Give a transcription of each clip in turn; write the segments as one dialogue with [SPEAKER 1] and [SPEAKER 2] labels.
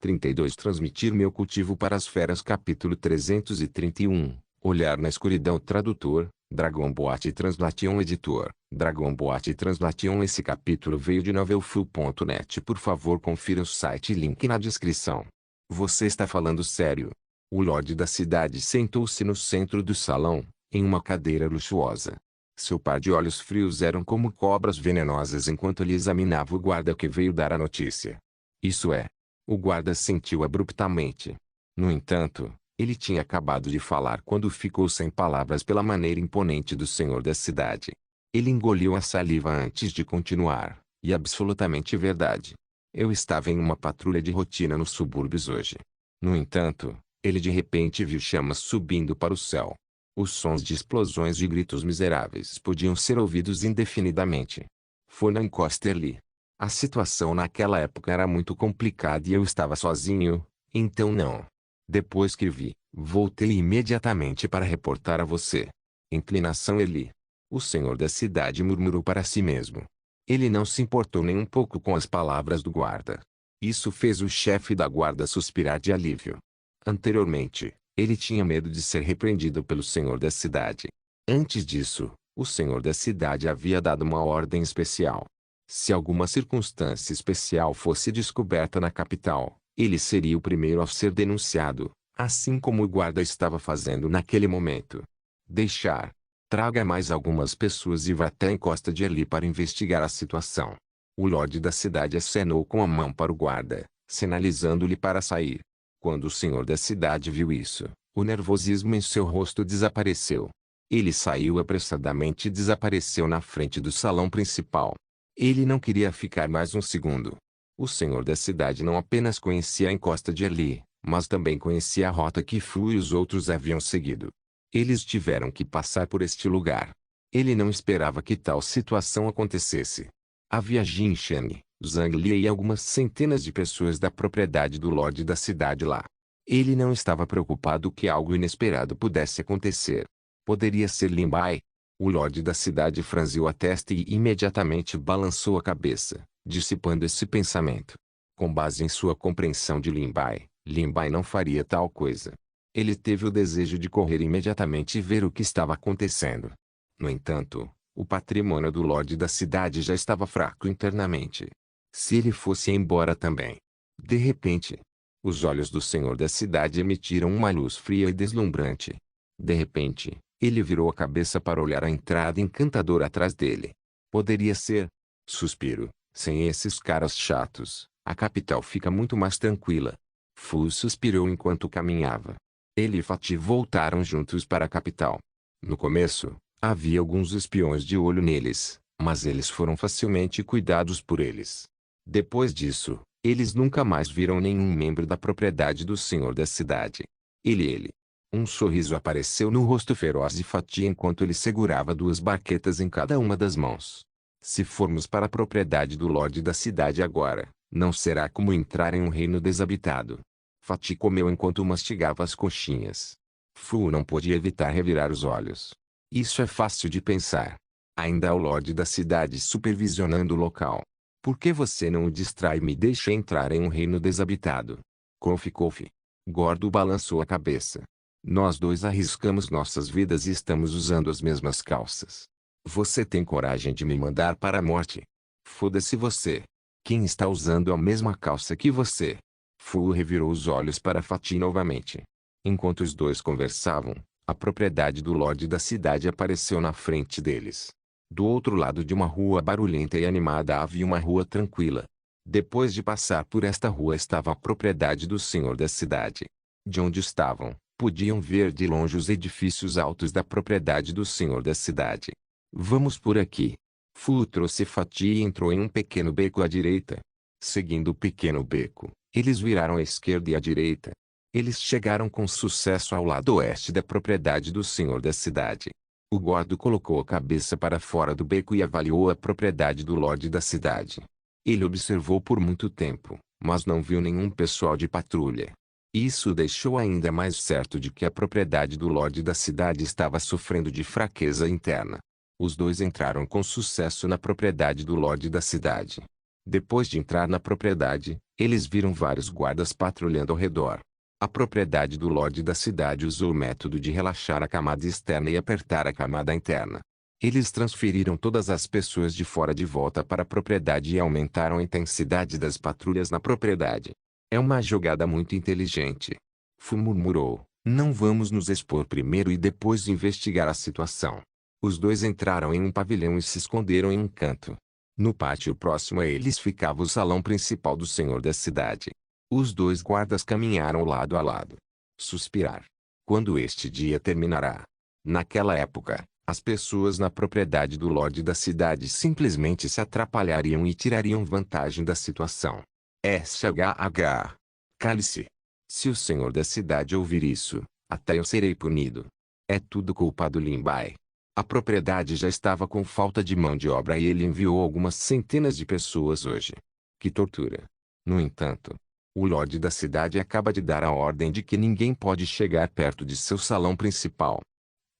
[SPEAKER 1] 32 Transmitir meu cultivo para as feras. Capítulo 331 Olhar na escuridão. Tradutor, Dragon Boat Translation. Editor, Dragon Boat Translation. Esse capítulo veio de novelfull.net. Por favor, confira o site e link na descrição. Você está falando sério? O Lorde da cidade sentou-se no centro do salão, em uma cadeira luxuosa. Seu par de olhos frios eram como cobras venenosas enquanto ele examinava o guarda que veio dar a notícia. Isso é. O guarda sentiu abruptamente. No entanto, ele tinha acabado de falar quando ficou sem palavras pela maneira imponente do senhor da cidade. Ele engoliu a saliva antes de continuar, e absolutamente verdade. Eu estava em uma patrulha de rotina nos subúrbios hoje. No entanto, ele de repente viu chamas subindo para o céu. Os sons de explosões e gritos miseráveis podiam ser ouvidos indefinidamente. Foi na encosta Lee. A situação naquela época era muito complicada e eu estava sozinho, então não. Depois que vi, voltei imediatamente para reportar a você. Inclinação Eli. O senhor da cidade murmurou para si mesmo. Ele não se importou nem um pouco com as palavras do guarda. Isso fez o chefe da guarda suspirar de alívio. Anteriormente, ele tinha medo de ser repreendido pelo senhor da cidade. Antes disso, o senhor da cidade havia dado uma ordem especial. Se alguma circunstância especial fosse descoberta na capital, ele seria o primeiro a ser denunciado, assim como o guarda estava fazendo naquele momento. Deixar. Traga mais algumas pessoas e vá até a encosta de Eli para investigar a situação. O lorde da cidade acenou com a mão para o guarda, sinalizando-lhe para sair. Quando o senhor da cidade viu isso, o nervosismo em seu rosto desapareceu. Ele saiu apressadamente e desapareceu na frente do salão principal. Ele não queria ficar mais um segundo. O senhor da cidade não apenas conhecia a encosta de Eli, mas também conhecia a rota que Fu e os outros haviam seguido. Eles tiveram que passar por este lugar. Ele não esperava que tal situação acontecesse. Havia Jin Shen, Zhang Li e algumas centenas de pessoas da propriedade do lorde da cidade lá. Ele não estava preocupado que algo inesperado pudesse acontecer. Poderia ser Lin Bai. O lorde da cidade franziu a testa e imediatamente balançou a cabeça, dissipando esse pensamento. Com base em sua compreensão de Lin Bai não faria tal coisa. Ele teve o desejo de correr imediatamente e ver o que estava acontecendo. No entanto, o patrimônio do lorde da cidade já estava fraco internamente. Se ele fosse embora também. De repente, os olhos do senhor da cidade emitiram uma luz fria e deslumbrante. De repente, ele virou a cabeça para olhar a entrada encantadora atrás dele. Poderia ser. Suspiro. Sem esses caras chatos, a capital fica muito mais tranquila. Fu suspirou enquanto caminhava. Ele e Fatih voltaram juntos para a capital. No começo, havia alguns espiões de olho neles, mas eles foram facilmente cuidados por eles. Depois disso, eles nunca mais viram nenhum membro da propriedade do senhor da cidade. Ele. Um sorriso apareceu no rosto feroz de Fatih enquanto ele segurava duas baquetas em cada uma das mãos. Se formos para a propriedade do lorde da cidade agora, não será como entrar em um reino desabitado. Fatih comeu enquanto mastigava as coxinhas. Fu não pôde evitar revirar os olhos. Isso é fácil de pensar. Ainda há o lorde da cidade supervisionando o local. Por que você não o distrai e me deixa entrar em um reino desabitado? Kofi. Gordo balançou a cabeça. Nós dois arriscamos nossas vidas e estamos usando as mesmas calças. Você tem coragem de me mandar para a morte? Foda-se você. Quem está usando a mesma calça que você? Fu revirou os olhos para Fatih novamente. Enquanto os dois conversavam, a propriedade do lorde da cidade apareceu na frente deles. Do outro lado de uma rua barulhenta e animada havia uma rua tranquila. Depois de passar por esta rua estava a propriedade do senhor da cidade. De onde estavam, podiam ver de longe os edifícios altos da propriedade do senhor da cidade. Vamos por aqui. Fu trouxe Fatih e entrou em um pequeno beco à direita. Seguindo o pequeno beco, eles viraram à esquerda e à direita. Eles chegaram com sucesso ao lado oeste da propriedade do senhor da cidade. O gordo colocou a cabeça para fora do beco e avaliou a propriedade do lorde da cidade. Ele observou por muito tempo, mas não viu nenhum pessoal de patrulha. Isso o deixou ainda mais certo de que a propriedade do lorde da cidade estava sofrendo de fraqueza interna. Os dois entraram com sucesso na propriedade do lorde da cidade. Depois de entrar na propriedade, eles viram vários guardas patrulhando ao redor. A propriedade do Lorde da cidade usou o método de relaxar a camada externa e apertar a camada interna. Eles transferiram todas as pessoas de fora de volta para a propriedade e aumentaram a intensidade das patrulhas na propriedade. É uma jogada muito inteligente. Fu murmurou, não vamos nos expor primeiro e depois investigar a situação. Os dois entraram em um pavilhão e se esconderam em um canto. No pátio próximo a eles ficava o salão principal do senhor da cidade. Os dois guardas caminharam lado a lado. Suspirar. Quando este dia terminará? Naquela época, as pessoas na propriedade do Lorde da cidade simplesmente se atrapalhariam e tirariam vantagem da situação. SHH. Cale-se. Se o senhor da cidade ouvir isso, até eu serei punido. É tudo culpa do Lin Bai. A propriedade já estava com falta de mão de obra e ele enviou algumas centenas de pessoas hoje. Que tortura. No entanto, o Lorde da cidade acaba de dar a ordem de que ninguém pode chegar perto de seu salão principal.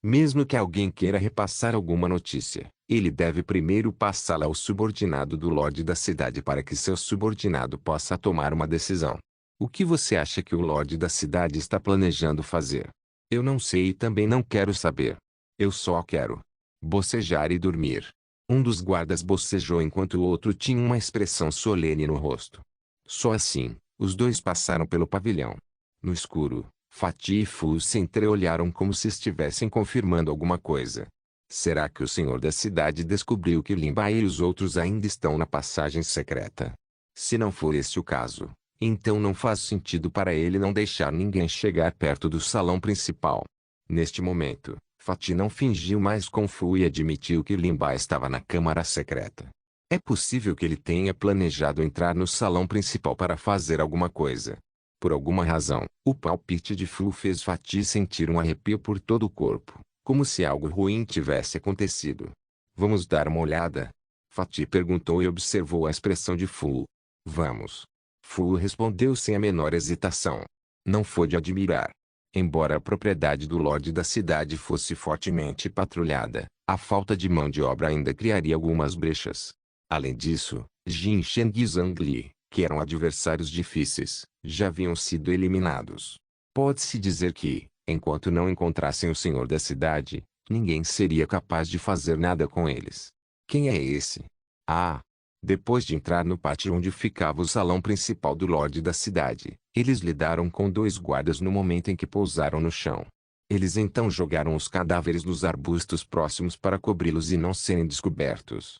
[SPEAKER 1] Mesmo que alguém queira repassar alguma notícia, ele deve primeiro passá-la ao subordinado do Lorde da cidade para que seu subordinado possa tomar uma decisão. O que você acha que o Lorde da cidade está planejando fazer? Eu não sei e também não quero saber. Eu só quero bocejar e dormir. Um dos guardas bocejou enquanto o outro tinha uma expressão solene no rosto. Só assim, os dois passaram pelo pavilhão. No escuro, Fatih e Fu se entreolharam como se estivessem confirmando alguma coisa. Será que o senhor da cidade descobriu que Lin Bai e os outros ainda estão na passagem secreta? Se não for esse o caso, então não faz sentido para ele não deixar ninguém chegar perto do salão principal. Neste momento, Fatih não fingiu mais com Fu e admitiu que Lin Bai estava na câmara secreta. É possível que ele tenha planejado entrar no salão principal para fazer alguma coisa. Por alguma razão, o palpite de Fu fez Fatih sentir um arrepio por todo o corpo, como se algo ruim tivesse acontecido. Vamos dar uma olhada? Fatih perguntou e observou a expressão de Fu. Vamos. Fu respondeu sem a menor hesitação. Não foi de admirar. Embora a propriedade do Lorde da cidade fosse fortemente patrulhada, a falta de mão de obra ainda criaria algumas brechas. Além disso, Jin Sheng e Zhang Li, que eram adversários difíceis, já haviam sido eliminados. Pode-se dizer que, enquanto não encontrassem o senhor da cidade, ninguém seria capaz de fazer nada com eles. Quem é esse? Ah! Depois de entrar no pátio onde ficava o salão principal do Lorde da cidade, eles lidaram com dois guardas no momento em que pousaram no chão. Eles então jogaram os cadáveres nos arbustos próximos para cobri-los e não serem descobertos.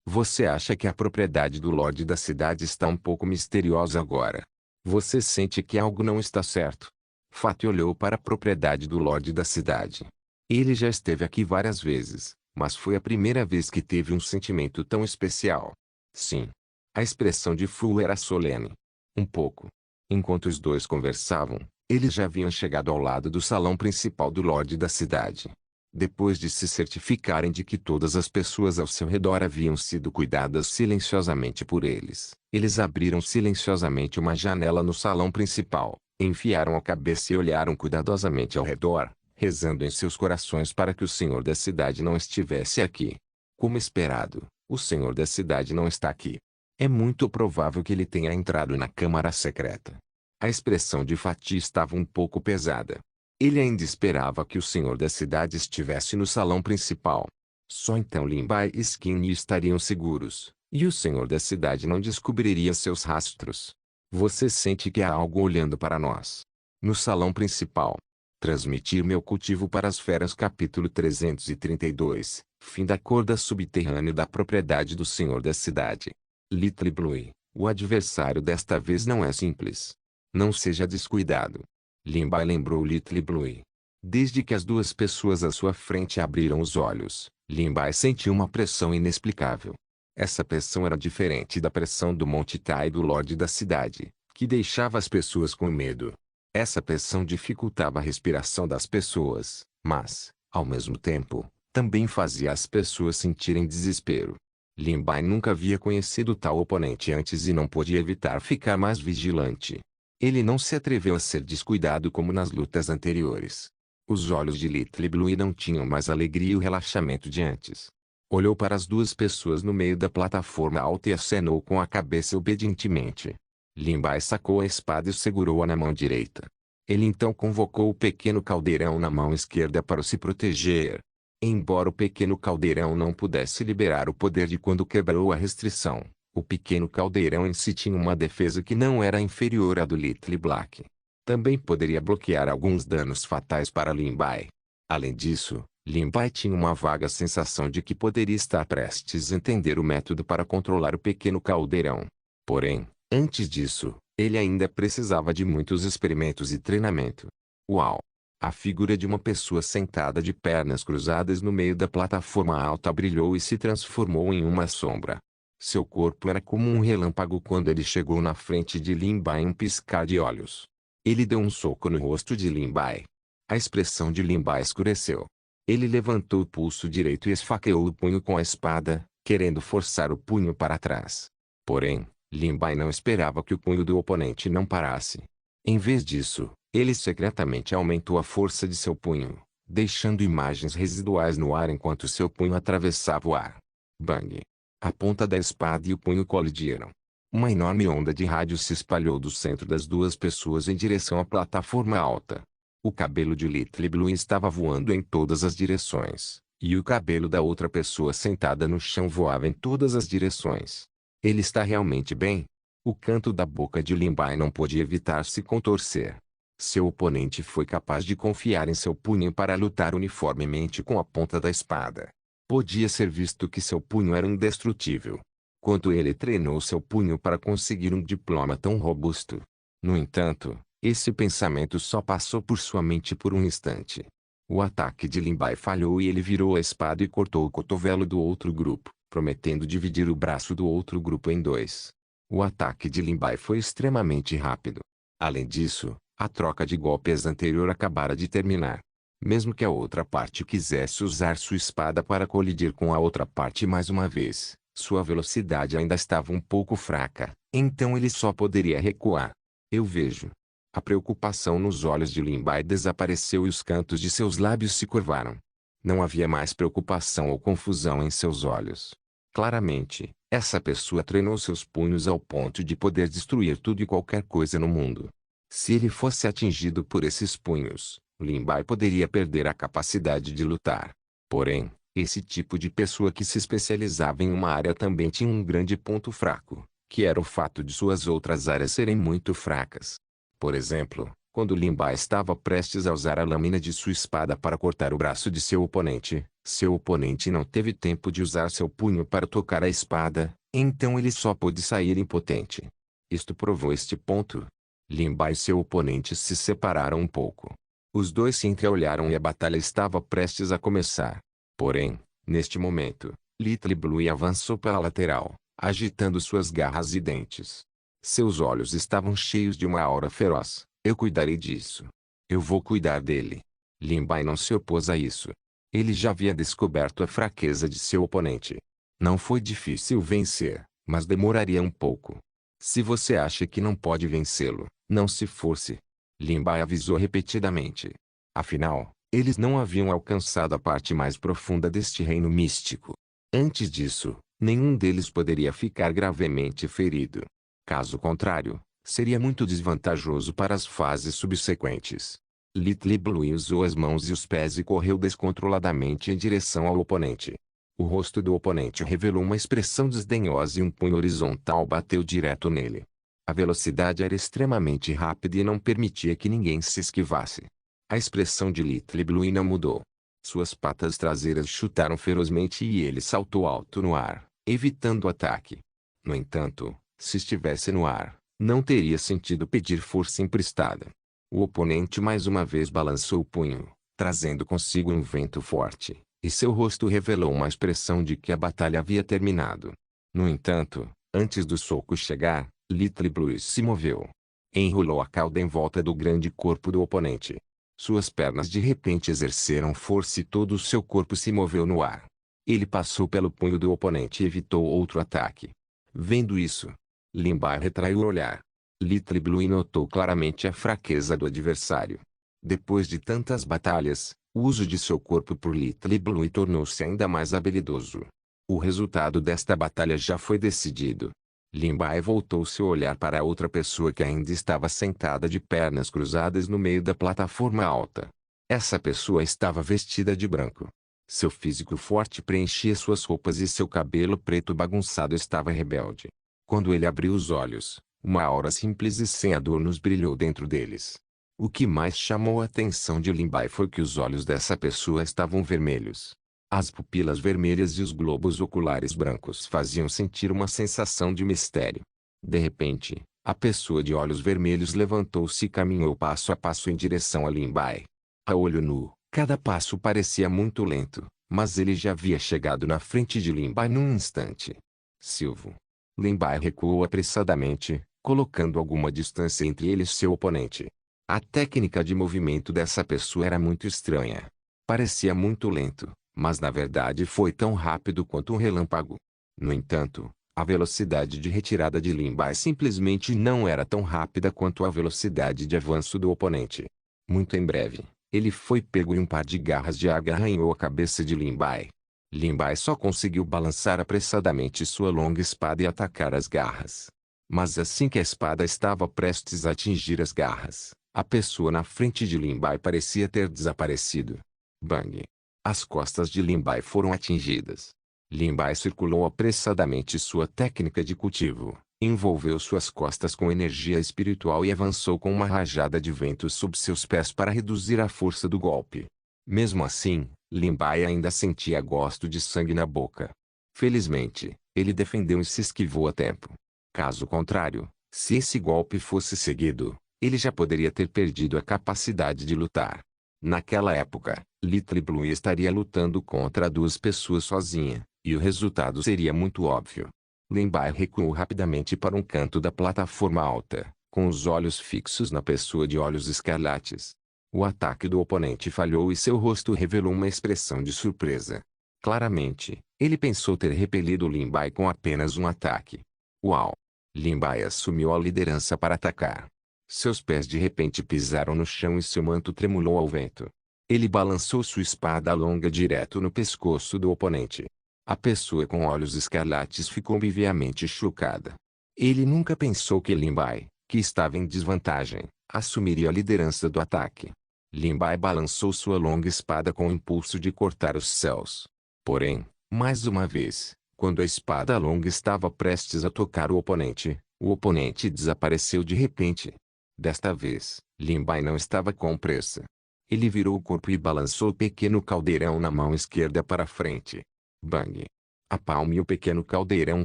[SPEAKER 1] Você acha que a propriedade do Lorde da cidade está um pouco misteriosa agora? Você sente que algo não está certo? Fatih olhou para a propriedade do Lorde da cidade. Ele já esteve aqui várias vezes, mas foi a primeira vez que teve um sentimento tão especial. Sim. A expressão de Fu era solene. Um pouco. Enquanto os dois conversavam, eles já haviam chegado ao lado do salão principal do Lorde da cidade. Depois de se certificarem de que todas as pessoas ao seu redor haviam sido cuidadas silenciosamente por eles, eles abriram silenciosamente uma janela no salão principal, enfiaram a cabeça e olharam cuidadosamente ao redor, rezando em seus corações para que o senhor da cidade não estivesse aqui. Como esperado, o senhor da cidade não está aqui. É muito provável que ele tenha entrado na câmara secreta. A expressão de Fatih estava um pouco pesada. Ele ainda esperava que o senhor da cidade estivesse no salão principal. Só então Lin Bai e Skin estariam seguros, e o senhor da cidade não descobriria seus rastros. Você sente que há algo olhando para nós. No salão principal. Transmitir meu cultivo para as feras. Capítulo 332. Fim da corda subterrânea da propriedade do senhor da cidade. Little Blue, o adversário desta vez não é simples. Não seja descuidado. Lin Bai lembrou Little Blue. Desde que as duas pessoas à sua frente abriram os olhos, Lin Bai sentiu uma pressão inexplicável. Essa pressão era diferente da pressão do Monte Tai do Lorde da cidade, que deixava as pessoas com medo. Essa pressão dificultava a respiração das pessoas, mas, ao mesmo tempo, também fazia as pessoas sentirem desespero. Lin Bai nunca havia conhecido tal oponente antes e não pôde evitar ficar mais vigilante. Ele não se atreveu a ser descuidado como nas lutas anteriores. Os olhos de Little Blue não tinham mais a alegria e o relaxamento de antes. Olhou para as duas pessoas no meio da plataforma alta e acenou com a cabeça obedientemente. Lin Bai sacou a espada e segurou-a na mão direita. Ele então convocou o pequeno caldeirão na mão esquerda para se proteger. Embora o pequeno caldeirão não pudesse liberar o poder de quando quebrou a restrição, o pequeno caldeirão em si tinha uma defesa que não era inferior à do Little Black. Também poderia bloquear alguns danos fatais para Lin Bai. Além disso, Lin Bai tinha uma vaga sensação de que poderia estar prestes a entender o método para controlar o pequeno caldeirão. Porém, antes disso, ele ainda precisava de muitos experimentos e treinamento. Uau! A figura de uma pessoa sentada de pernas cruzadas no meio da plataforma alta brilhou e se transformou em uma sombra. Seu corpo era como um relâmpago quando ele chegou na frente de Lin Bai em um piscar de olhos. Ele deu um soco no rosto de Lin Bai. A expressão de Lin Bai escureceu. Ele levantou o pulso direito e esfaqueou o punho com a espada, querendo forçar o punho para trás. Porém, Lin Bai não esperava que o punho do oponente não parasse. Em vez disso, ele secretamente aumentou a força de seu punho, deixando imagens residuais no ar enquanto seu punho atravessava o ar. Bang! A ponta da espada e o punho colidiram. Uma enorme onda de rádio se espalhou do centro das duas pessoas em direção à plataforma alta. O cabelo de Little Blue estava voando em todas as direções, e o cabelo da outra pessoa sentada no chão voava em todas as direções. Ele está realmente bem? O canto da boca de Lin Bai não pôde evitar se contorcer. Seu oponente foi capaz de confiar em seu punho para lutar uniformemente com a ponta da espada. Podia ser visto que seu punho era indestrutível. Quanto ele treinou seu punho para conseguir um diploma tão robusto. No entanto, esse pensamento só passou por sua mente por um instante. O ataque de Lin Bai falhou e ele virou a espada e cortou o cotovelo do outro grupo, prometendo dividir o braço do outro grupo em dois. O ataque de Lin Bai foi extremamente rápido. Além disso, a troca de golpes anterior acabara de terminar. Mesmo que a outra parte quisesse usar sua espada para colidir com a outra parte mais uma vez, sua velocidade ainda estava um pouco fraca, então ele só poderia recuar. Eu vejo. A preocupação nos olhos de Lin Bai desapareceu e os cantos de seus lábios se curvaram. Não havia mais preocupação ou confusão em seus olhos. Claramente, essa pessoa treinou seus punhos ao ponto de poder destruir tudo e qualquer coisa no mundo. Se ele fosse atingido por esses punhos, Lin Bai poderia perder a capacidade de lutar. Porém, esse tipo de pessoa que se especializava em uma área também tinha um grande ponto fraco, que era o fato de suas outras áreas serem muito fracas. Por exemplo, quando Lin Bai estava prestes a usar a lâmina de sua espada para cortar o braço de seu oponente não teve tempo de usar seu punho para tocar a espada, então ele só pôde sair impotente. Isto provou este ponto. Lin Bai e seu oponente se separaram um pouco. Os dois se entreolharam e a batalha estava prestes a começar. Porém, neste momento, Little Blue avançou para a lateral, agitando suas garras e dentes. Seus olhos estavam cheios de uma aura feroz. Eu cuidarei disso. Eu vou cuidar dele. Lin Bai não se opôs a isso. Ele já havia descoberto a fraqueza de seu oponente. Não foi difícil vencer, mas demoraria um pouco. Se você acha que não pode vencê-lo, não se force. Lin Bai avisou repetidamente. Afinal, eles não haviam alcançado a parte mais profunda deste reino místico. Antes disso, nenhum deles poderia ficar gravemente ferido. Caso contrário, seria muito desvantajoso para as fases subsequentes. Little Blue usou as mãos e os pés e correu descontroladamente em direção ao oponente. O rosto do oponente revelou uma expressão desdenhosa e um punho horizontal bateu direto nele. A velocidade era extremamente rápida e não permitia que ninguém se esquivasse. A expressão de Little Blue não mudou. Suas patas traseiras chutaram ferozmente e ele saltou alto no ar, evitando o ataque. No entanto, se estivesse no ar, não teria sentido pedir força emprestada. O oponente mais uma vez balançou o punho, trazendo consigo um vento forte, e seu rosto revelou uma expressão de que a batalha havia terminado. No entanto, antes do soco chegar, Little Blue se moveu. Enrolou a cauda em volta do grande corpo do oponente. Suas pernas de repente exerceram força e todo o seu corpo se moveu no ar. Ele passou pelo punho do oponente e evitou outro ataque. Vendo isso, Lin Bai retraiu o olhar. Little Blue notou claramente a fraqueza do adversário. Depois de tantas batalhas, o uso de seu corpo por Little Blue tornou-se ainda mais habilidoso. O resultado desta batalha já foi decidido. Lin Bai voltou seu olhar para a outra pessoa que ainda estava sentada de pernas cruzadas no meio da plataforma alta. Essa pessoa estava vestida de branco. Seu físico forte preenchia suas roupas e seu cabelo preto bagunçado estava rebelde. Quando ele abriu os olhos, uma aura simples e sem adornos brilhou dentro deles. O que mais chamou a atenção de Lin Bai foi que os olhos dessa pessoa estavam vermelhos. As pupilas vermelhas e os globos oculares brancos faziam sentir uma sensação de mistério. De repente, a pessoa de olhos vermelhos levantou-se e caminhou passo a passo em direção a Lin Bai. A olho nu, cada passo parecia muito lento, mas ele já havia chegado na frente de Lin Bai num instante. Silvo. Lin Bai recuou apressadamente, colocando alguma distância entre ele e seu oponente. A técnica de movimento dessa pessoa era muito estranha. Parecia muito lento, mas na verdade foi tão rápido quanto um relâmpago. No entanto, a velocidade de retirada de Lin Bai simplesmente não era tão rápida quanto a velocidade de avanço do oponente. Muito em breve, ele foi pego e um par de garras de águia arranhou a cabeça de Lin Bai. Lin Bai só conseguiu balançar apressadamente sua longa espada e atacar as garras. Mas assim que a espada estava prestes a atingir as garras, a pessoa na frente de Lin Bai parecia ter desaparecido. Bang! As costas de Lin Bai foram atingidas. Lin Bai circulou apressadamente sua técnica de cultivo, envolveu suas costas com energia espiritual e avançou com uma rajada de vento sob seus pés para reduzir a força do golpe. Mesmo assim, Lin Bai ainda sentia gosto de sangue na boca. Felizmente, ele defendeu e se esquivou a tempo. Caso contrário, se esse golpe fosse seguido, ele já poderia ter perdido a capacidade de lutar. Naquela época, Little Blue estaria lutando contra duas pessoas sozinha, e o resultado seria muito óbvio. Lin Bai recuou rapidamente para um canto da plataforma alta, com os olhos fixos na pessoa de olhos escarlates. O ataque do oponente falhou e seu rosto revelou uma expressão de surpresa. Claramente, ele pensou ter repelido Lin Bai com apenas um ataque. Uau! Lin Bai assumiu a liderança para atacar. Seus pés de repente pisaram no chão e seu manto tremulou ao vento. Ele balançou sua espada longa direto no pescoço do oponente. A pessoa com olhos escarlates ficou obviamente chocada. Ele nunca pensou que Lin Bai, que estava em desvantagem, assumiria a liderança do ataque. Lin Bai balançou sua longa espada com o impulso de cortar os céus. Porém, mais uma vez, quando a espada longa estava prestes a tocar o oponente desapareceu de repente. Desta vez, Lin Bai não estava com pressa. Ele virou o corpo e balançou o pequeno caldeirão na mão esquerda para frente. Bang! A palma e o pequeno caldeirão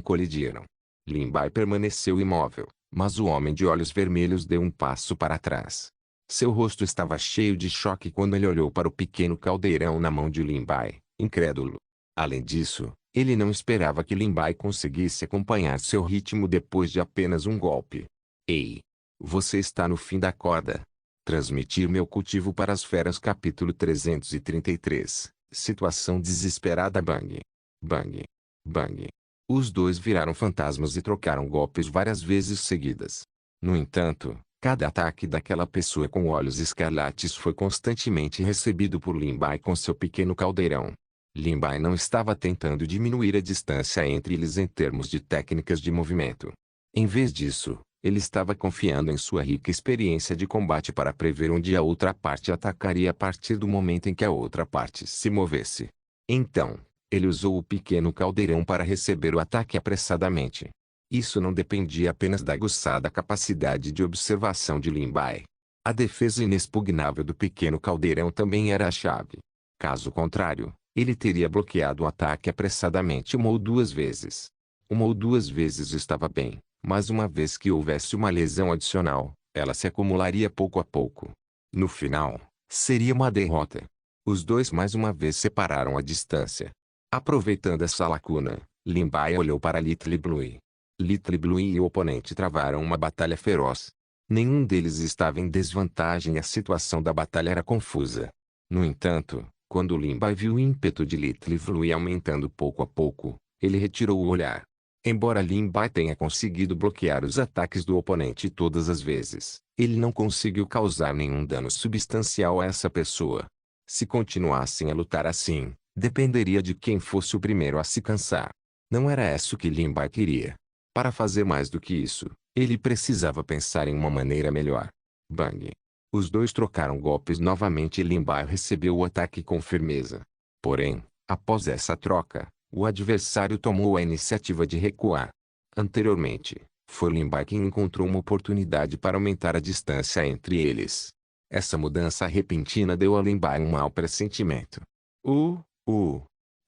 [SPEAKER 1] colidiram. Lin Bai permaneceu imóvel, mas o homem de olhos vermelhos deu um passo para trás. Seu rosto estava cheio de choque quando ele olhou para o pequeno caldeirão na mão de Lin Bai, incrédulo. Além disso, ele não esperava que Lin Bai conseguisse acompanhar seu ritmo depois de apenas um golpe. Ei! Você está no fim da corda. Transmitir meu cultivo para as feras capítulo 333. Situação desesperada. Bang! Bang! Bang! Os dois viraram fantasmas e trocaram golpes várias vezes seguidas. No entanto, cada ataque daquela pessoa com olhos escarlates foi constantemente recebido por Lin Bai com seu pequeno caldeirão. Lin Bai não estava tentando diminuir a distância entre eles em termos de técnicas de movimento. Em vez disso, ele estava confiando em sua rica experiência de combate para prever onde a outra parte atacaria a partir do momento em que a outra parte se movesse. Então, ele usou o pequeno caldeirão para receber o ataque apressadamente. Isso não dependia apenas da aguçada capacidade de observação de Lin Bai. A defesa inexpugnável do pequeno caldeirão também era a chave. Caso contrário, ele teria bloqueado o ataque apressadamente uma ou duas vezes. Uma ou duas vezes estava bem. Mas uma vez que houvesse uma lesão adicional, ela se acumularia pouco a pouco. No final, seria uma derrota. Os dois mais uma vez separaram a distância. Aproveitando essa lacuna, Lin Bai olhou para Little Blue. Little Blue e o oponente travaram uma batalha feroz. Nenhum deles estava em desvantagem e a situação da batalha era confusa. No entanto, quando Lin Bai viu o ímpeto de Little Blue aumentando pouco a pouco, ele retirou o olhar. Embora Lin Bai tenha conseguido bloquear os ataques do oponente todas as vezes, ele não conseguiu causar nenhum dano substancial a essa pessoa. Se continuassem a lutar assim, dependeria de quem fosse o primeiro a se cansar. Não era isso que Lin Bai queria. Para fazer mais do que isso, ele precisava pensar em uma maneira melhor. Bang! Os dois trocaram golpes novamente e Lin Bai recebeu o ataque com firmeza. Porém, após essa troca, o adversário tomou a iniciativa de recuar. Anteriormente, foi Lin Bai quem encontrou uma oportunidade para aumentar a distância entre eles. Essa mudança repentina deu a Lin Bai um mau pressentimento. Uh!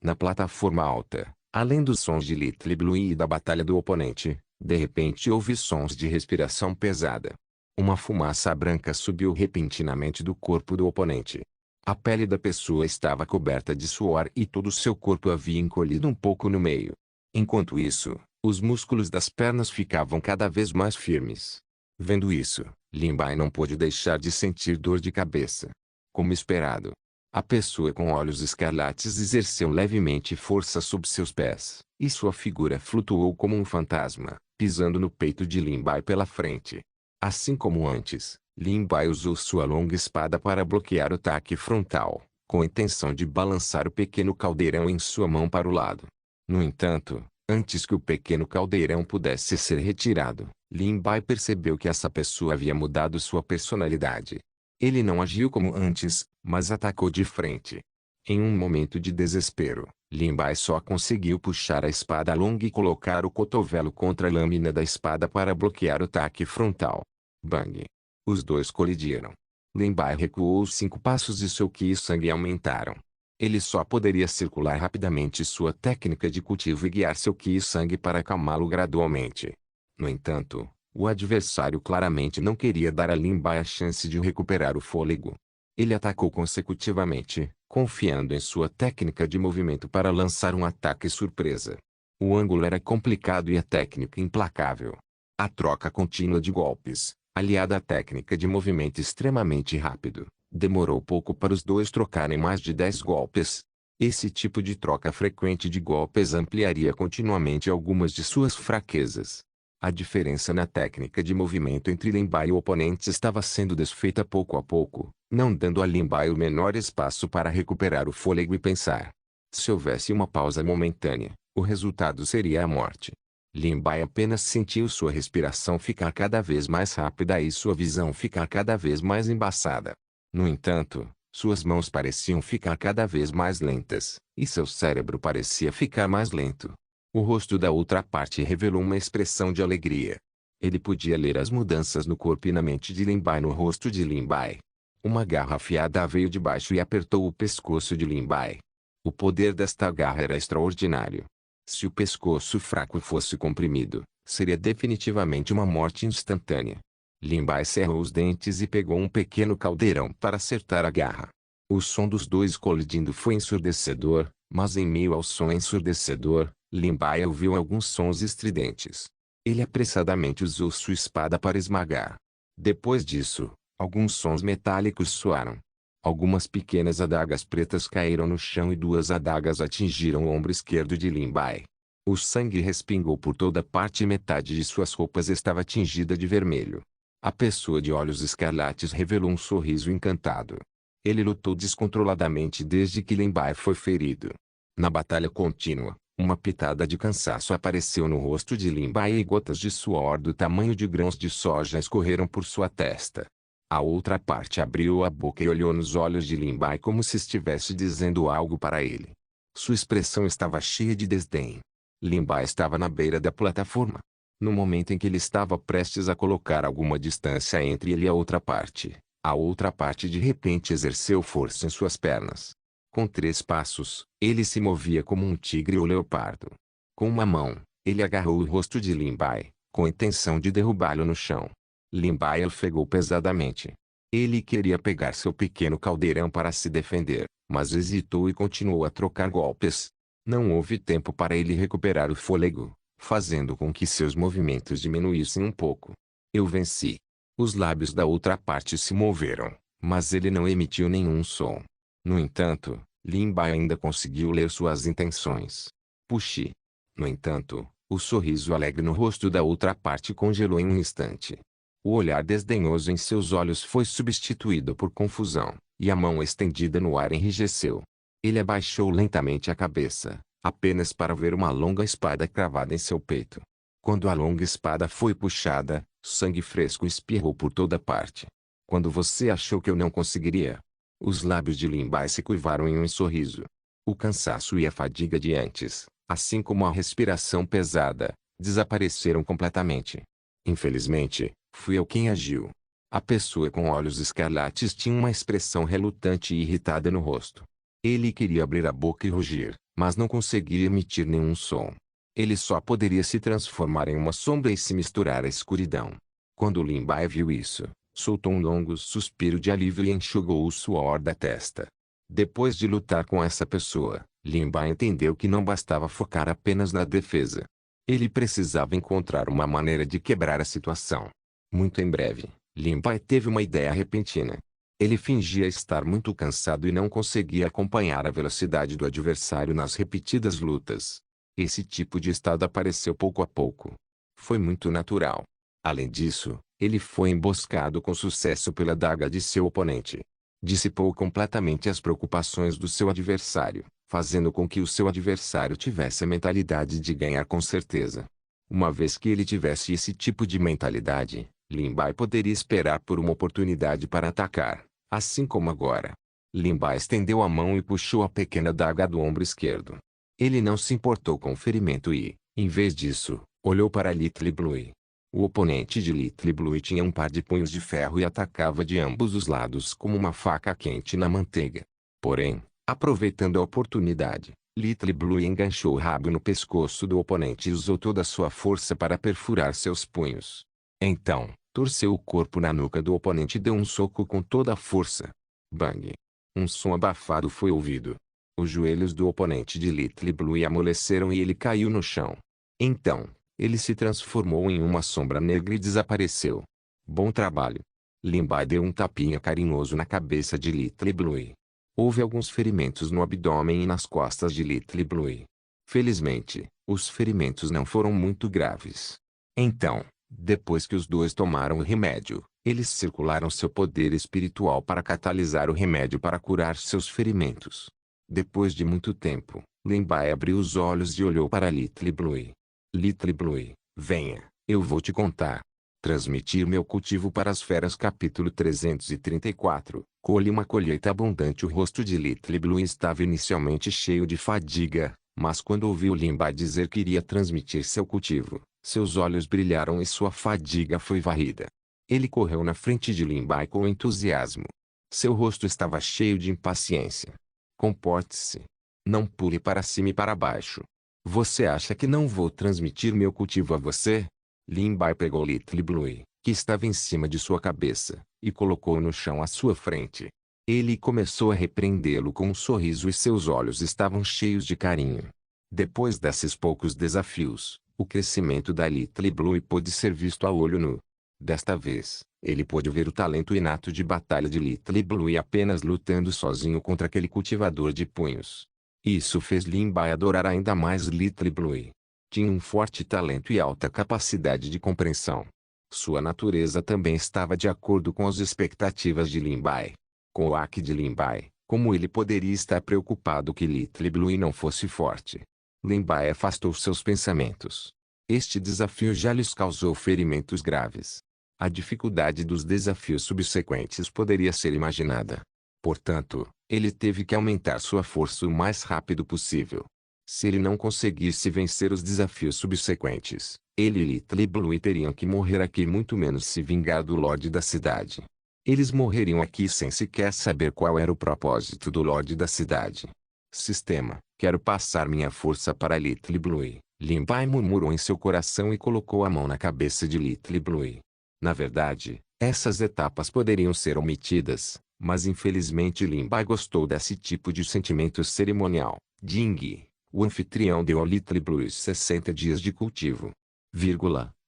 [SPEAKER 1] Na plataforma alta, além dos sons de Little Blue e da batalha do oponente, de repente houve sons de respiração pesada. Uma fumaça branca subiu repentinamente do corpo do oponente. A pele da pessoa estava coberta de suor e todo o seu corpo havia encolhido um pouco no meio. Enquanto isso, os músculos das pernas ficavam cada vez mais firmes. Vendo isso, Lin Bai não pôde deixar de sentir dor de cabeça. Como esperado, a pessoa com olhos escarlates exerceu levemente força sob seus pés, e sua figura flutuou como um fantasma, pisando no peito de Lin Bai pela frente. Assim como antes, Lin Bai usou sua longa espada para bloquear o ataque frontal, com a intenção de balançar o pequeno caldeirão em sua mão para o lado. No entanto, antes que o pequeno caldeirão pudesse ser retirado, Lin Bai percebeu que essa pessoa havia mudado sua personalidade. Ele não agiu como antes, mas atacou de frente. Em um momento de desespero, Lin Bai só conseguiu puxar a espada longa e colocar o cotovelo contra a lâmina da espada para bloquear o ataque frontal. Bang! Os dois colidiram. Lin Bai recuou 5 passos e seu ki e sangue aumentaram. Ele só poderia circular rapidamente sua técnica de cultivo e guiar seu ki e sangue para acalmá-lo gradualmente. No entanto, o adversário claramente não queria dar a Lin Bai a chance de recuperar o fôlego. Ele atacou consecutivamente, confiando em sua técnica de movimento para lançar um ataque surpresa. O ângulo era complicado e a técnica implacável. A troca contínua de golpes, aliada à técnica de movimento extremamente rápido, demorou pouco para os dois trocarem mais de 10 golpes. Esse tipo de troca frequente de golpes ampliaria continuamente algumas de suas fraquezas. A diferença na técnica de movimento entre Lin Bai e o oponente estava sendo desfeita pouco a pouco, não dando a Lin Bai o menor espaço para recuperar o fôlego e pensar. Se houvesse uma pausa momentânea, o resultado seria a morte. Lin Bai apenas sentiu sua respiração ficar cada vez mais rápida e sua visão ficar cada vez mais embaçada. No entanto, suas mãos pareciam ficar cada vez mais lentas, e seu cérebro parecia ficar mais lento. O rosto da outra parte revelou uma expressão de alegria. Ele podia ler as mudanças no corpo e na mente de Lin Bai no rosto de Lin Bai. Uma garra afiada veio de baixo e apertou o pescoço de Lin Bai. O poder desta garra era extraordinário. Se o pescoço fraco fosse comprimido, seria definitivamente uma morte instantânea. Lin Bai cerrou os dentes e pegou um pequeno caldeirão para acertar a garra. O som dos dois colidindo foi ensurdecedor, mas em meio ao som ensurdecedor, Lin Bai ouviu alguns sons estridentes. Ele apressadamente usou sua espada para esmagar. Depois disso, alguns sons metálicos soaram. Algumas pequenas adagas pretas caíram no chão e 2 adagas atingiram o ombro esquerdo de Lin Bai. O sangue respingou por toda parte e metade de suas roupas estava tingida de vermelho. A pessoa de olhos escarlates revelou um sorriso encantado. Ele lutou descontroladamente desde que Lin Bai foi ferido. Na batalha contínua, uma pitada de cansaço apareceu no rosto de Lin Bai e gotas de suor do tamanho de grãos de soja escorreram por sua testa. A outra parte abriu a boca e olhou nos olhos de Lin Bai como se estivesse dizendo algo para ele. Sua expressão estava cheia de desdém. Lin Bai estava na beira da plataforma. No momento em que ele estava prestes a colocar alguma distância entre ele e a outra parte de repente exerceu força em suas pernas. Com 3 passos, ele se movia como um tigre ou leopardo. Com uma mão, ele agarrou o rosto de Lin Bai, com a intenção de derrubá-lo no chão. Lin Bai ofegou pesadamente. Ele queria pegar seu pequeno caldeirão para se defender, mas hesitou e continuou a trocar golpes. Não houve tempo para ele recuperar o fôlego, fazendo com que seus movimentos diminuíssem um pouco. Eu venci. Os lábios da outra parte se moveram, mas ele não emitiu nenhum som. No entanto, Lin Bai ainda conseguiu ler suas intenções. Puxi. No entanto, o sorriso alegre no rosto da outra parte congelou em um instante. O olhar desdenhoso em seus olhos foi substituído por confusão, e a mão estendida no ar enrijeceu. Ele abaixou lentamente a cabeça, apenas para ver uma longa espada cravada em seu peito. Quando a longa espada foi puxada, sangue fresco espirrou por toda parte. Quando você achou que eu não conseguiria? Os lábios de Lin Bai se curvaram em um sorriso. O cansaço e a fadiga de antes, assim como a respiração pesada, desapareceram completamente. Infelizmente, fui eu quem agiu. A pessoa com olhos escarlates tinha uma expressão relutante e irritada no rosto. Ele queria abrir a boca e rugir, mas não conseguia emitir nenhum som. Ele só poderia se transformar em uma sombra e se misturar à escuridão. Quando Lin Bai viu isso, soltou um longo suspiro de alívio e enxugou o suor da testa. Depois de lutar com essa pessoa, Lin Bai entendeu que não bastava focar apenas na defesa. Ele precisava encontrar uma maneira de quebrar a situação. Muito em breve, Lin Bai teve uma ideia repentina. Ele fingia estar muito cansado e não conseguia acompanhar a velocidade do adversário nas repetidas lutas. Esse tipo de estado apareceu pouco a pouco. Foi muito natural. Além disso, ele foi emboscado com sucesso pela adaga de seu oponente. Dissipou completamente as preocupações do seu adversário, fazendo com que o seu adversário tivesse a mentalidade de ganhar com certeza. Uma vez que ele tivesse esse tipo de mentalidade, Lin Bai poderia esperar por uma oportunidade para atacar, assim como agora. Lin Bai estendeu a mão e puxou a pequena adaga do ombro esquerdo. Ele não se importou com o ferimento e, em vez disso, olhou para Little Blue. O oponente de Little Blue tinha um par de punhos de ferro e atacava de ambos os lados como uma faca quente na manteiga. Porém, aproveitando a oportunidade, Little Blue enganchou o rabo no pescoço do oponente e usou toda a sua força para perfurar seus punhos. Então, torceu o corpo na nuca do oponente e deu um soco com toda a força. Bang! Um som abafado foi ouvido. Os joelhos do oponente de Little Blue amoleceram e ele caiu no chão. Então, ele se transformou em uma sombra negra e desapareceu. Bom trabalho. Lin Bai deu um tapinha carinhoso na cabeça de Little Blue. Houve alguns ferimentos no abdômen e nas costas de Little Blue. Felizmente, os ferimentos não foram muito graves. Então, depois que os dois tomaram o remédio, eles circularam seu poder espiritual para catalisar o remédio para curar seus ferimentos. Depois de muito tempo, Lin Bai abriu os olhos e olhou para Little Blue. Little Blue, venha, eu vou te contar. Transmitir meu cultivo para as feras. Capítulo 334. Colhe uma colheita abundante. O rosto de Little Blue estava inicialmente cheio de fadiga, mas quando ouviu Lin Bai dizer que iria transmitir seu cultivo, seus olhos brilharam e sua fadiga foi varrida. Ele correu na frente de Lin Bai com entusiasmo. Seu rosto estava cheio de impaciência. Comporte-se. Não pule para cima e para baixo. Você acha que não vou transmitir meu cultivo a você? Lin Bai pegou Little Blue, que estava em cima de sua cabeça, e colocou no chão à sua frente. Ele começou a repreendê-lo com um sorriso e seus olhos estavam cheios de carinho. Depois desses poucos desafios, o crescimento da Little Blue pôde ser visto a olho nu. Desta vez, ele pôde ver o talento inato de batalha de Little Blue apenas lutando sozinho contra aquele cultivador de punhos. Isso fez Lin Bai adorar ainda mais Little Blue. Tinha um forte talento e alta capacidade de compreensão. Sua natureza também estava de acordo com as expectativas de Lin Bai. Com o haki de Lin Bai, como ele poderia estar preocupado que Little Blue não fosse forte? Lin Bai afastou seus pensamentos. Este desafio já lhes causou ferimentos graves. A dificuldade dos desafios subsequentes poderia ser imaginada. Portanto, ele teve que aumentar sua força o mais rápido possível. Se ele não conseguisse vencer os desafios subsequentes, ele e Little Blue teriam que morrer aqui, muito menos se vingar do Lorde da cidade. Eles morreriam aqui sem sequer saber qual era o propósito do Lorde da cidade. Sistema, quero passar minha força para Little Blue. Lin Bai murmurou em seu coração e colocou a mão na cabeça de Little Blue. Na verdade, essas etapas poderiam ser omitidas, mas infelizmente Lin Bai gostou desse tipo de sentimento cerimonial. Ding, o anfitrião deu ao Little Blue 60 dias de cultivo.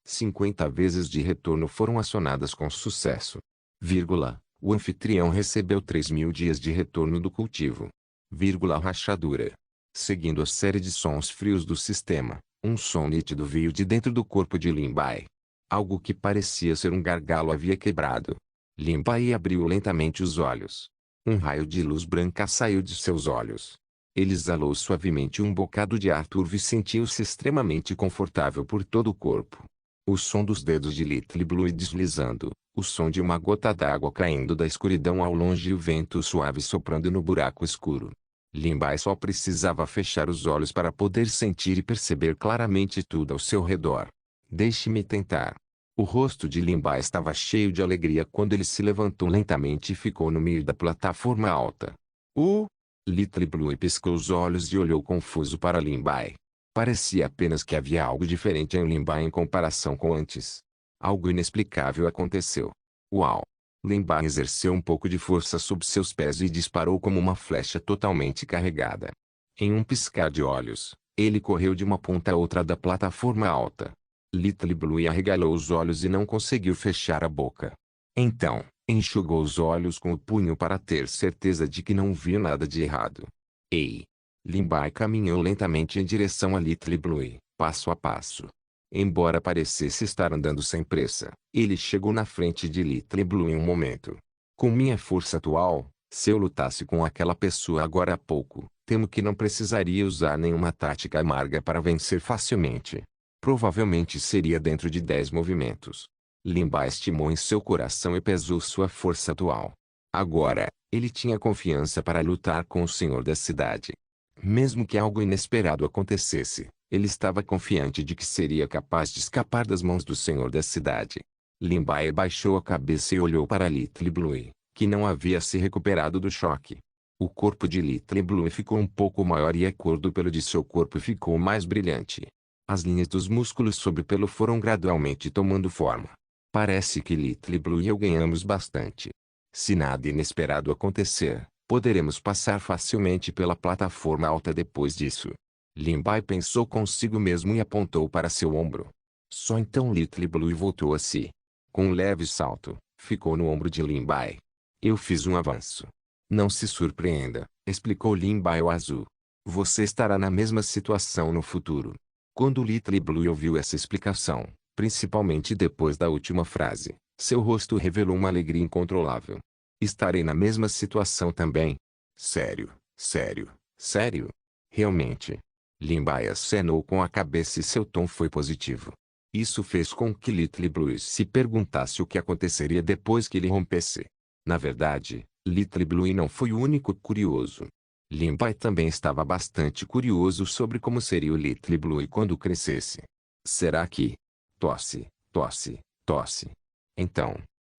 [SPEAKER 1] 50 vezes de retorno foram acionadas com sucesso. O anfitrião recebeu 3.000 dias de retorno do cultivo. Rachadura. Seguindo a série de sons frios do sistema, um som nítido veio de dentro do corpo de Lin Bai. Algo que parecia ser um gargalo havia quebrado. Lin Bai abriu lentamente os olhos. Um raio de luz branca saiu de seus olhos. Ele exalou suavemente um bocado de ar turvo e sentiu-se extremamente confortável por todo o corpo. O som dos dedos de Little Blue deslizando, o som de uma gota d'água caindo da escuridão ao longe e o vento suave soprando no buraco escuro. Limbai só precisava fechar os olhos para poder sentir e perceber claramente tudo ao seu redor. Deixe-me tentar. O rosto de Limbai estava cheio de alegria quando ele se levantou lentamente e ficou no meio da plataforma alta. Little Blue piscou os olhos e olhou confuso para Limbai. Parecia apenas que havia algo diferente em Limbai em comparação com antes. Algo inexplicável aconteceu. Uau! Limbai exerceu um pouco de força sob seus pés e disparou como uma flecha totalmente carregada. Em um piscar de olhos, ele correu de uma ponta a outra da plataforma alta. Little Blue arregalou os olhos e não conseguiu fechar a boca. Então, enxugou os olhos com o punho para ter certeza de que não viu nada de errado. Ei! Limbai caminhou lentamente em direção a Little Blue, passo a passo. Embora parecesse estar andando sem pressa, ele chegou na frente de Little Blue em um momento. Com minha força atual, se eu lutasse com aquela pessoa agora há pouco, temo que não precisaria usar nenhuma tática amarga para vencer facilmente. Provavelmente seria dentro de 10 movimentos. Limbai estimou em seu coração e pesou sua força atual. Agora, ele tinha confiança para lutar com o senhor da cidade. Mesmo que algo inesperado acontecesse, ele estava confiante de que seria capaz de escapar das mãos do senhor da cidade. Limbai baixou a cabeça e olhou para Little Blue, que não havia se recuperado do choque. O corpo de Little Blue ficou um pouco maior e a cor do pelo de seu corpo ficou mais brilhante. As linhas dos músculos sob o pelo foram gradualmente tomando forma. Parece que Little Blue e eu ganhamos bastante. Se nada inesperado acontecer, poderemos passar facilmente pela plataforma alta depois disso. Limbai pensou consigo mesmo e apontou para seu ombro. Só então Little Blue voltou a si. Com um leve salto, ficou no ombro de Limbai. Eu fiz um avanço. Não se surpreenda, explicou Limbai ao azul. Você estará na mesma situação no futuro. Quando Little Blue ouviu essa explicação, principalmente depois da última frase, seu rosto revelou uma alegria incontrolável. Estarei na mesma situação também. Sério, sério, sério? Realmente? Limbai acenou com a cabeça e seu tom foi positivo. Isso fez com que Little Blue se perguntasse o que aconteceria depois que ele rompesse. Na verdade, Little Blue não foi o único curioso. Limbai também estava bastante curioso sobre como seria o Little Blue quando crescesse. Será que... Tosse, tosse, tosse. Então,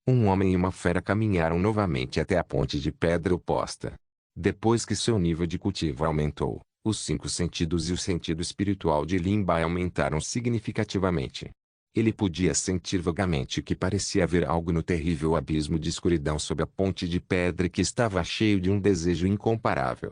[SPEAKER 1] um homem e uma fera caminharam novamente até a ponte de pedra oposta. Depois que seu nível de cultivo aumentou, os 5 sentidos e o sentido espiritual de Limbai aumentaram significativamente. Ele podia sentir vagamente que parecia haver algo no terrível abismo de escuridão sob a ponte de pedra que estava cheio de um desejo incomparável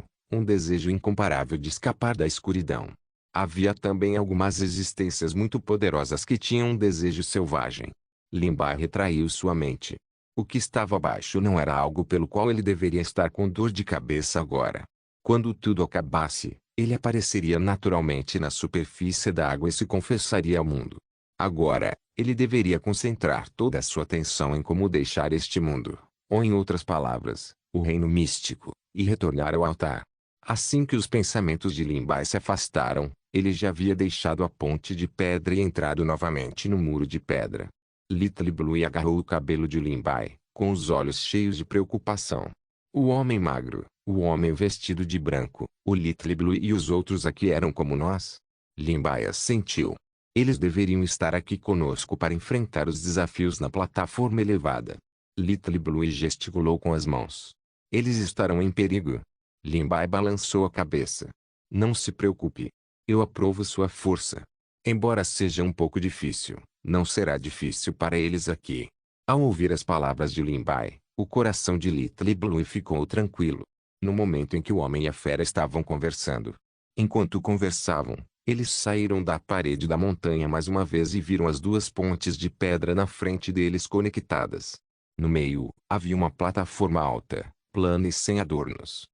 [SPEAKER 1] de escapar da escuridão. Havia também algumas existências muito poderosas que tinham um desejo selvagem. Limbai retraiu sua mente. O que estava abaixo não era algo pelo qual ele deveria estar com dor de cabeça agora. Quando tudo acabasse, ele apareceria naturalmente na superfície da água e se confessaria ao mundo. Agora, ele deveria concentrar toda a sua atenção em como deixar este mundo, ou em outras palavras, o reino místico, e retornar ao altar. Assim que os pensamentos de Limbai se afastaram, ele já havia deixado a ponte de pedra e entrado novamente no muro de pedra. Little Blue agarrou o cabelo de Limbai, com os olhos cheios de preocupação. O homem magro, o homem vestido de branco, o Little Blue e os outros aqui eram como nós? Limbai assentiu. Eles deveriam estar aqui conosco para enfrentar os desafios na plataforma elevada. Little Blue gesticulou com as mãos. Eles estarão em perigo. Limbai balançou a cabeça. Não se preocupe. Eu aprovo sua força. Embora seja um pouco difícil, não será difícil para eles aqui. Ao ouvir as palavras de Limbai, o coração de Little Blue ficou tranquilo. No momento em que o homem e a fera estavam conversando. Enquanto conversavam, eles saíram da parede da montanha mais uma vez e viram as 2 pontes de pedra na frente deles conectadas. No meio, havia uma plataforma alta, plana e sem adornos.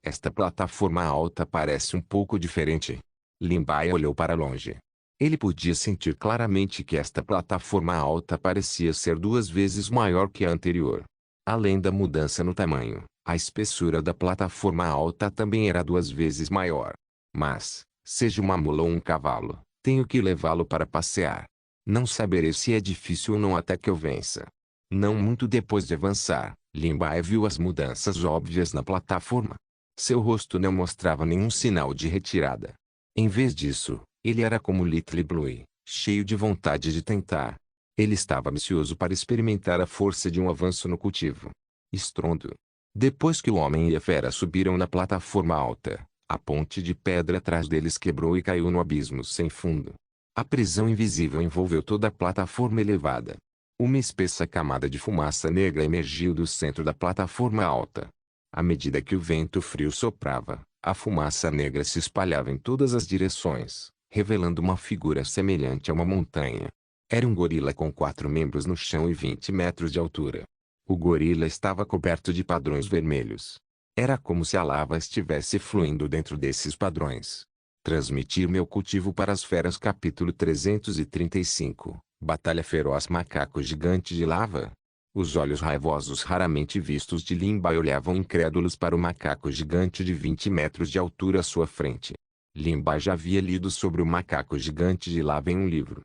[SPEAKER 1] Esta plataforma alta parece um pouco diferente. Limbai olhou para longe. Ele podia sentir claramente que esta plataforma alta parecia ser 2 vezes maior que a anterior. Além da mudança no tamanho, A espessura da plataforma alta também era 2 vezes maior. Mas, seja uma mula ou um cavalo, tenho que levá-lo para passear. Não saberei se é difícil ou não até que eu vença. Não muito depois de avançar, Lin Bai viu as mudanças óbvias na plataforma. Seu rosto não mostrava nenhum sinal de retirada. Em vez disso, ele era como Little Blue, cheio de vontade de tentar. Ele estava ansioso para experimentar a força de um avanço no cultivo. Estrondo. Depois que o homem e a fera subiram na plataforma alta, a ponte de pedra atrás deles quebrou e caiu no abismo sem fundo. A prisão invisível envolveu toda a plataforma elevada. Uma espessa camada de fumaça negra emergiu do centro da plataforma alta. À medida que o vento frio soprava, a fumaça negra se espalhava em todas as direções, revelando uma figura semelhante a uma montanha. Era um gorila com 4 membros no chão e 20 metros de altura. O gorila estava coberto de padrões vermelhos. Era como se a lava estivesse fluindo dentro desses padrões. Transmitir meu cultivo para as feras. Capítulo 335. Batalha feroz. Macaco gigante de lava. Os olhos raivosos raramente vistos de Lin Bai olhavam incrédulos para o macaco gigante de 20 metros de altura à sua frente. Lin Bai já havia lido sobre o macaco gigante de lava em um livro.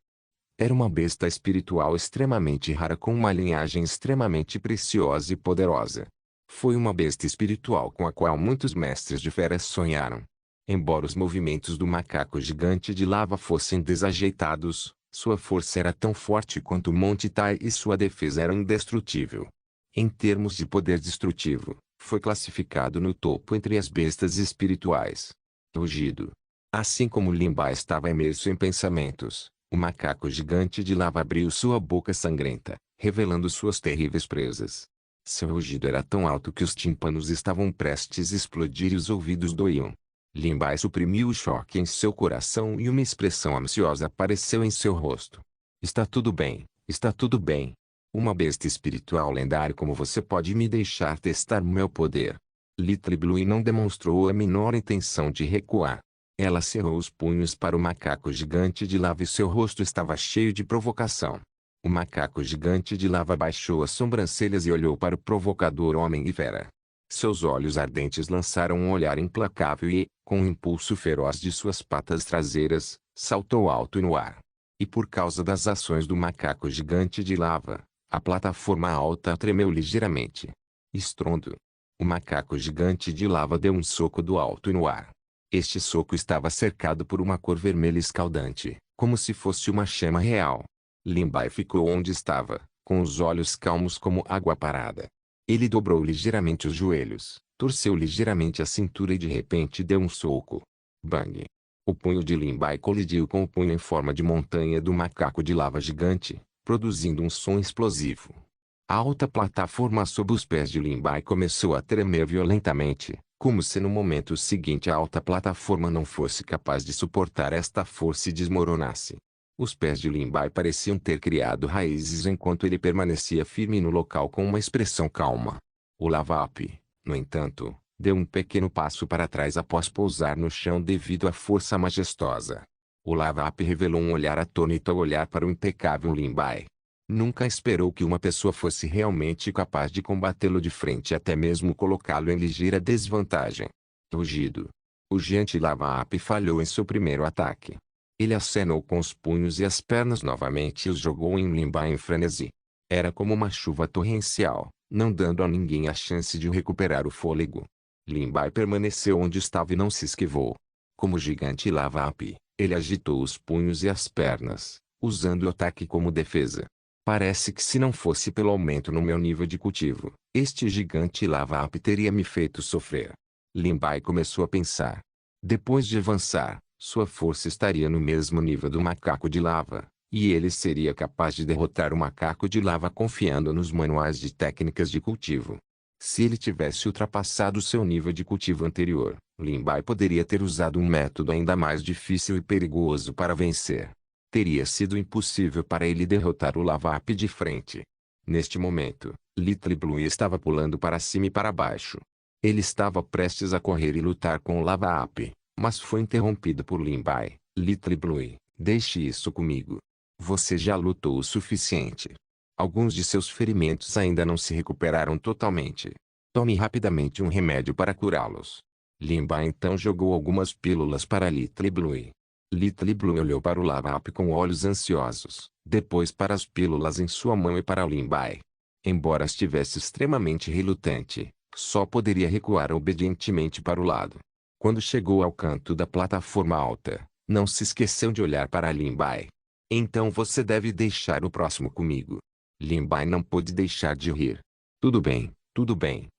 [SPEAKER 1] Era uma besta espiritual extremamente rara com uma linhagem extremamente preciosa e poderosa. Foi uma besta espiritual com a qual muitos mestres de feras sonharam. Embora os movimentos do macaco gigante de lava fossem desajeitados, sua força era tão forte quanto o Monte Tai e sua defesa era indestrutível. Em termos de poder destrutivo, foi classificado no topo entre as bestas espirituais. Rugido. Assim como Lin Bai estava imerso em pensamentos, o macaco gigante de lava abriu sua boca sangrenta, revelando suas terríveis presas. Seu rugido era tão alto que os tímpanos estavam prestes a explodir e os ouvidos doíam. Lin Bai suprimiu o choque em seu coração e uma expressão ansiosa apareceu em seu rosto. Está tudo bem, está tudo bem. Uma besta espiritual lendária como você pode me deixar testar meu poder. Little Blue não demonstrou a menor intenção de recuar. Ela cerrou os punhos para o macaco gigante de lava e seu rosto estava cheio de provocação. O macaco gigante de lava baixou as sobrancelhas e olhou para o provocador homem e fera. Seus olhos ardentes lançaram um olhar implacável e, com um impulso feroz de suas patas traseiras, saltou alto no ar. E por causa das ações do macaco gigante de lava, a plataforma alta tremeu ligeiramente. Estrondo. O macaco gigante de lava deu um soco do alto no ar. Este soco estava cercado por uma cor vermelha escaldante, como se fosse uma chama real. Lin Bai ficou onde estava, com os olhos calmos como água parada. Ele dobrou ligeiramente os joelhos, torceu ligeiramente a cintura e de repente deu um soco. Bang! O punho de Lin Bai colidiu com o punho em forma de montanha do macaco de lava gigante, produzindo um som explosivo. A alta plataforma sob os pés de Lin Bai começou a tremer violentamente, como se no momento seguinte a alta plataforma não fosse capaz de suportar esta força e desmoronasse. Os pés de Lin Bai pareciam ter criado raízes enquanto ele permanecia firme no local com uma expressão calma. O Lava-Ape, no entanto, deu um pequeno passo para trás após pousar no chão devido à força majestosa. O Lava-Ape revelou um olhar atônito ao olhar para o impecável Lin Bai. Nunca esperou que uma pessoa fosse realmente capaz de combatê-lo de frente e até mesmo colocá-lo em ligeira desvantagem. Rugido. O gigante Lava-Ape falhou em seu primeiro ataque. Ele acenou com os punhos e as pernas novamente e os jogou em Lin Bai em frenesi. Era como uma chuva torrencial, não dando a ninguém a chance de recuperar o fôlego. Lin Bai permaneceu onde estava e não se esquivou. Como gigante Lava-Ape, ele agitou os punhos e as pernas, usando o ataque como defesa. Parece que se não fosse pelo aumento no meu nível de cultivo, este gigante Lava-Ape teria me feito sofrer. Lin Bai começou a pensar. Depois de avançar, sua força estaria no mesmo nível do macaco de lava, e ele seria capaz de derrotar o macaco de lava confiando nos manuais de técnicas de cultivo. Se ele tivesse ultrapassado seu nível de cultivo anterior, Lin Bai poderia ter usado um método ainda mais difícil e perigoso para vencer. Teria sido impossível para ele derrotar o Lava-Ape de frente. Neste momento, Little Blue estava pulando para cima e para baixo. Ele estava prestes a correr e lutar com o Lava-Ape, mas foi interrompido por Lin Bai. Little Blue, deixe isso comigo. Você já lutou o suficiente. Alguns de seus ferimentos ainda não se recuperaram totalmente. Tome rapidamente um remédio para curá-los. Limbai então jogou algumas pílulas para Little Blue. Little Blue olhou para o Lava-Up com olhos ansiosos, depois para as pílulas em sua mão e para Limbai. Embora estivesse extremamente relutante, só poderia recuar obedientemente para o lado. Quando chegou ao canto da plataforma alta, não se esqueceu de olhar para Limbai. Então você deve deixar o próximo comigo. Limbai não pôde deixar de rir. Tudo bem,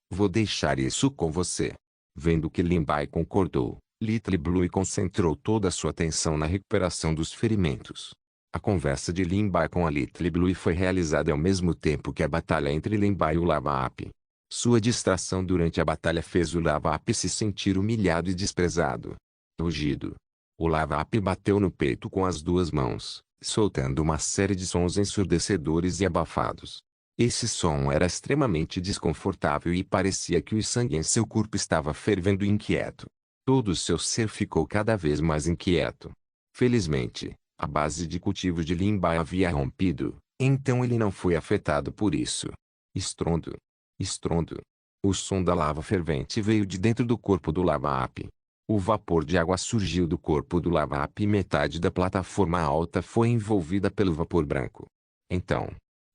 [SPEAKER 1] vou deixar isso com você. Vendo que Limbai concordou, Little Blue concentrou toda a sua atenção na recuperação dos ferimentos. A conversa de Limbai com a Little Blue foi realizada ao mesmo tempo que a batalha entre Limbai e o Lava-Up. Sua distração durante a batalha fez o Lava-Up se sentir humilhado e desprezado. Rugido. O Lava-Up bateu no peito com as duas mãos, soltando uma série de sons ensurdecedores e abafados. Esse som era extremamente desconfortável e parecia que o sangue em seu corpo estava fervendo e inquieto. Todo o seu ser ficou cada vez mais inquieto. Felizmente, a base de cultivo de Limbai havia rompido, então ele não foi afetado por isso. Estrondo. Estrondo. O som da lava fervente veio de dentro do corpo do Lava-Up. O vapor de água surgiu do corpo do Lava-Up e metade da plataforma alta foi envolvida pelo vapor branco. Então,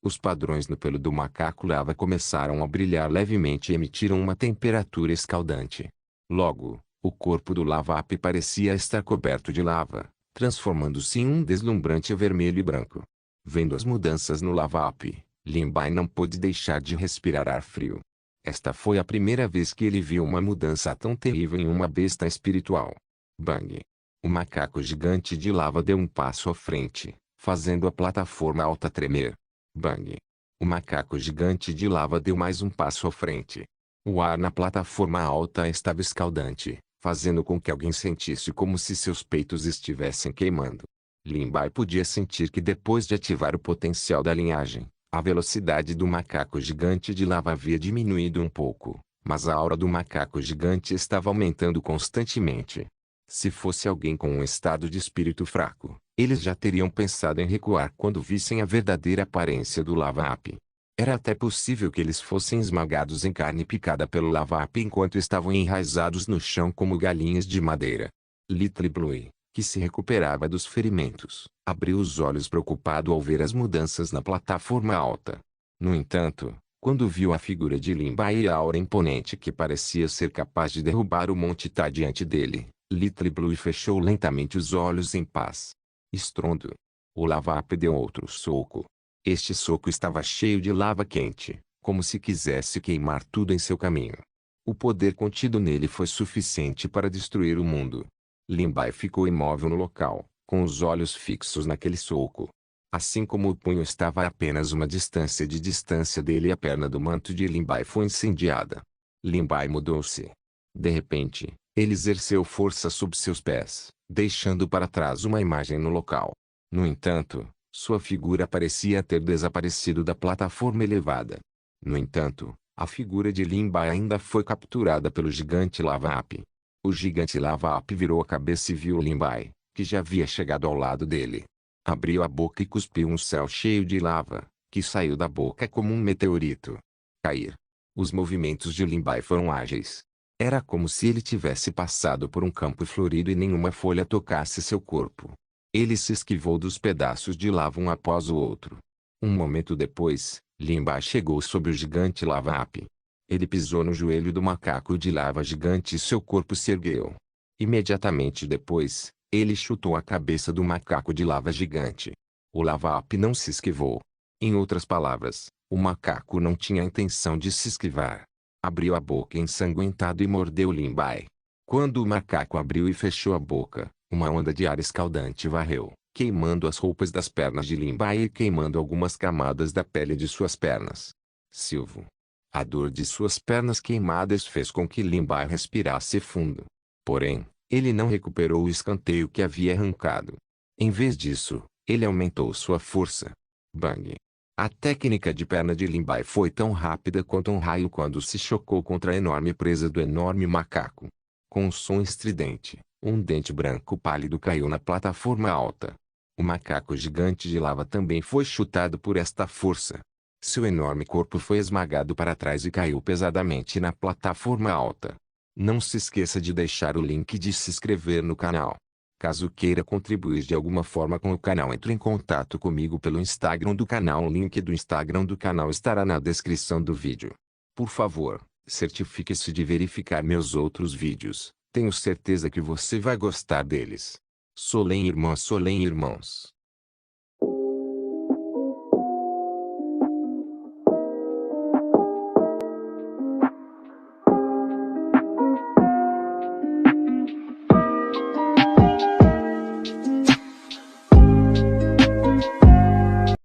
[SPEAKER 1] os padrões no pelo do macaco lava começaram a brilhar levemente e emitiram uma temperatura escaldante. Logo, o corpo do Lava-Up parecia estar coberto de lava, transformando-se em um deslumbrante vermelho e branco. Vendo as mudanças no Lava-Up, Limbai não pôde deixar de respirar ar frio. Esta foi a primeira vez que ele viu uma mudança tão terrível em uma besta espiritual. Bang! O macaco gigante de lava deu um passo à frente, fazendo a plataforma alta tremer. Bang! O macaco gigante de lava deu mais um passo à frente. O ar na plataforma alta estava escaldante, fazendo com que alguém sentisse como se seus peitos estivessem queimando. Limbai podia sentir que depois de ativar o potencial da linhagem, a velocidade do macaco gigante de lava havia diminuído um pouco, mas a aura do macaco gigante estava aumentando constantemente. Se fosse alguém com um estado de espírito fraco, eles já teriam pensado em recuar quando vissem a verdadeira aparência do Lava-Up. Era até possível que eles fossem esmagados em carne picada pelo Lava-Up enquanto estavam enraizados no chão como galinhas de madeira. Little Blue, que se recuperava dos ferimentos, abriu os olhos preocupado ao ver as mudanças na plataforma alta. No entanto, quando viu a figura de Limbai e a aura imponente que parecia ser capaz de derrubar o Monte Tá diante dele, Little Blue fechou lentamente os olhos em paz. Estrondo. O Lava-Up deu outro soco. Este soco estava cheio de lava quente, como se quisesse queimar tudo em seu caminho. O poder contido nele foi suficiente para destruir o mundo. Limbai ficou imóvel no local, com os olhos fixos naquele soco. Assim como o punho estava a apenas uma distância de distância dele e a perna do manto de Limbai foi incendiada. Limbai mudou-se. De repente, ele exerceu força sob seus pés, deixando para trás uma imagem no local. No entanto, sua figura parecia ter desaparecido da plataforma elevada. No entanto, a figura de Limbai ainda foi capturada pelo gigante Lava-Up. O gigante Lava-Up virou a cabeça e viu Limbai, que já havia chegado ao lado dele. Abriu a boca e cuspiu um céu cheio de lava, que saiu da boca como um meteorito. Cair. Os movimentos de Limbai foram ágeis. Era como se ele tivesse passado por um campo florido e nenhuma folha tocasse seu corpo. Ele se esquivou dos pedaços de lava um após o outro. Um momento depois, Limbai chegou sobre o gigante Lava-Up. Ele pisou no joelho do macaco de lava gigante e seu corpo se ergueu. Imediatamente depois, ele chutou a cabeça do macaco de lava gigante. O Lava-Up não se esquivou. Em outras palavras, o macaco não tinha a intenção de se esquivar. Abriu a boca ensanguentado e mordeu Limbai. Quando o macaco abriu e fechou a boca, uma onda de ar escaldante varreu, queimando as roupas das pernas de Limbai e queimando algumas camadas da pele de suas pernas. Silvo. A dor de suas pernas queimadas fez com que Limbai respirasse fundo. Porém, ele não recuperou o escanteio que havia arrancado. Em vez disso, ele aumentou sua força. Bang! A técnica de perna de Limbai foi tão rápida quanto um raio quando se chocou contra a enorme presa do enorme macaco. Com um som estridente, um dente branco pálido caiu na plataforma alta. O macaco gigante de lava também foi chutado por esta força. Seu enorme corpo foi esmagado para trás e caiu pesadamente na plataforma alta. Não se esqueça de deixar o link e de se inscrever no canal. Caso queira contribuir de alguma forma com o canal, entre em contato comigo pelo Instagram do canal. O link do Instagram do canal estará na descrição do vídeo. Por favor, certifique-se de verificar meus outros vídeos. Tenho certeza que você vai gostar deles. Solem irmãs, Solem irmãos.